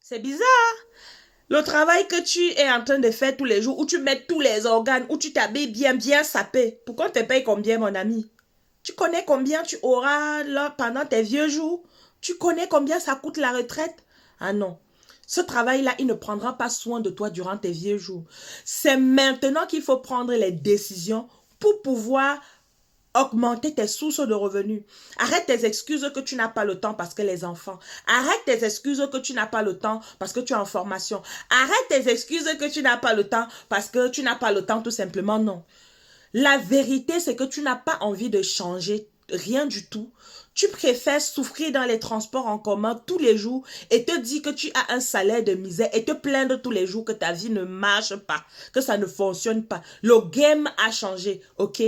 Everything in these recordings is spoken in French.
C'est bizarre. Le travail que tu es en train de faire tous les jours, où tu mets tous les organes, où tu t'habilles bien, bien sapé, pourquoi on te paye combien, mon ami? Tu connais combien tu auras là pendant tes vieux jours? Tu connais combien ça coûte la retraite? Ah non. Ce travail-là, il ne prendra pas soin de toi durant tes vieux jours. C'est maintenant qu'il faut prendre les décisions pour pouvoir augmenter tes sources de revenus. Arrête tes excuses que tu n'as pas le temps parce que les enfants. Arrête tes excuses que tu n'as pas le temps parce que tu es en formation. Arrête tes excuses que tu n'as pas le temps parce que tu n'as pas le temps tout simplement. Non. La vérité, c'est que tu n'as pas envie de changer rien du tout. Tu préfères souffrir dans les transports en commun tous les jours et te dire que tu as un salaire de misère et te plaindre tous les jours que ta vie ne marche pas, que ça ne fonctionne pas. Le game a changé, ok?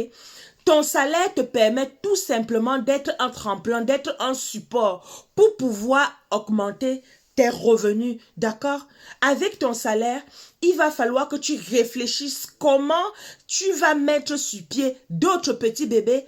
Ton salaire te permet tout simplement d'être un tremplin, d'être un support pour pouvoir augmenter tes revenus, d'accord? Avec ton salaire, il va falloir que tu réfléchisses comment tu vas mettre sur pied d'autres petits bébés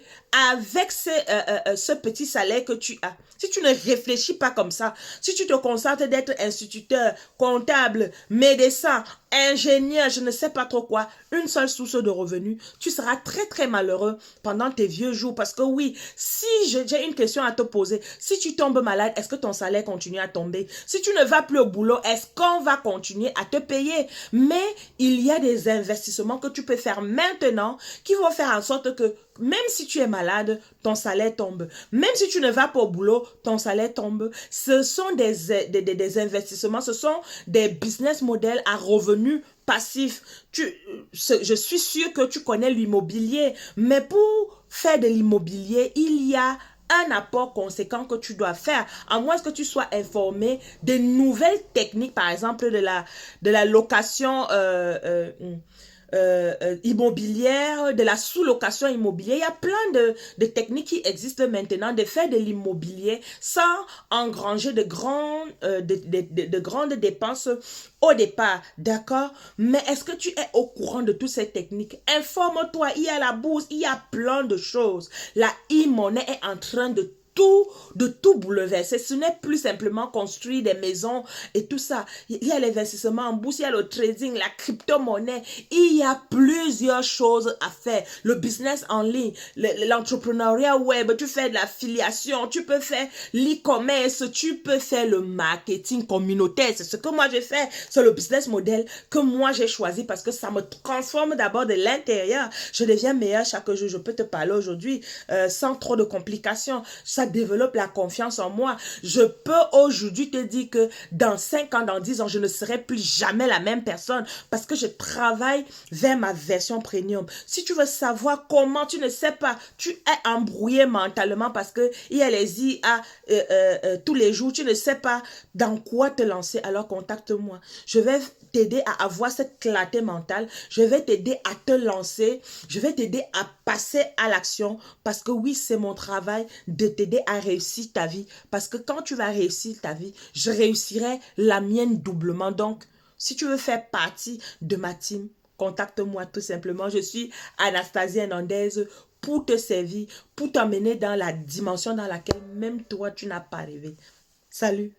avec ce petit salaire que tu as. Si tu ne réfléchis pas comme ça, si tu te concentres d'être instituteur, comptable, médecin, ingénieur, je ne sais pas trop quoi, une seule source de revenus, tu seras très très malheureux pendant tes vieux jours. Parce que oui, si j'ai une question à te poser, si tu tombes malade, est-ce que ton salaire continue à tomber? Si tu ne vas plus au boulot, est-ce qu'on va continuer à te payer? Mais il y a des investissements que tu peux faire maintenant qui vont faire en sorte que même si tu es malade, ton salaire tombe. Même si tu ne vas pas au boulot, ton salaire tombe. Ce sont des investissements, ce sont des business models à revenus passifs. Je suis sûre que tu connais l'immobilier, mais pour faire de l'immobilier, il y a un apport conséquent que tu dois faire, à moins que tu sois informé des nouvelles techniques, par exemple de la location immobilière, de la sous-location immobilière. Il y a plein de techniques qui existent maintenant de faire de l'immobilier sans engranger de grandes dépenses au départ, d'accord? Mais est-ce que tu es au courant de toutes ces techniques? Informe-toi, il y a la bourse, il y a plein de choses. La e-monnaie est en train de tout bouleverser. Ce n'est plus simplement construire des maisons et tout ça. Il y a l'investissement en bourse, il y a le trading, la crypto-monnaie. Il y a plusieurs choses à faire. Le business en ligne, l'entrepreneuriat web, tu fais de l'affiliation, tu peux faire l'e-commerce, tu peux faire le marketing communautaire. C'est ce que moi j'ai fait. C'est le business model que moi j'ai choisi parce que ça me transforme d'abord de l'intérieur. Je deviens meilleur chaque jour. Je peux te parler aujourd'hui sans trop de complications. Ça développe la confiance en moi. Je peux aujourd'hui te dire que dans 5 ans, dans 10 ans, je ne serai plus jamais la même personne parce que je travaille vers ma version premium. Si tu veux savoir comment, tu ne sais pas, tu es embrouillé mentalement parce que il y a les IA tous les jours, tu ne sais pas dans quoi te lancer, alors contacte-moi. Je vais t'aider à avoir cette clarté mentale, je vais t'aider à te lancer, je vais t'aider à passer à l'action parce que oui, c'est mon travail de t'aider à réussir ta vie parce que quand tu vas réussir ta vie, je réussirai la mienne doublement. Donc, si tu veux faire partie de ma team, contacte-moi tout simplement. Je suis Anastasie Hernandez pour te servir, pour t'emmener dans la dimension dans laquelle même toi, tu n'as pas rêvé. Salut!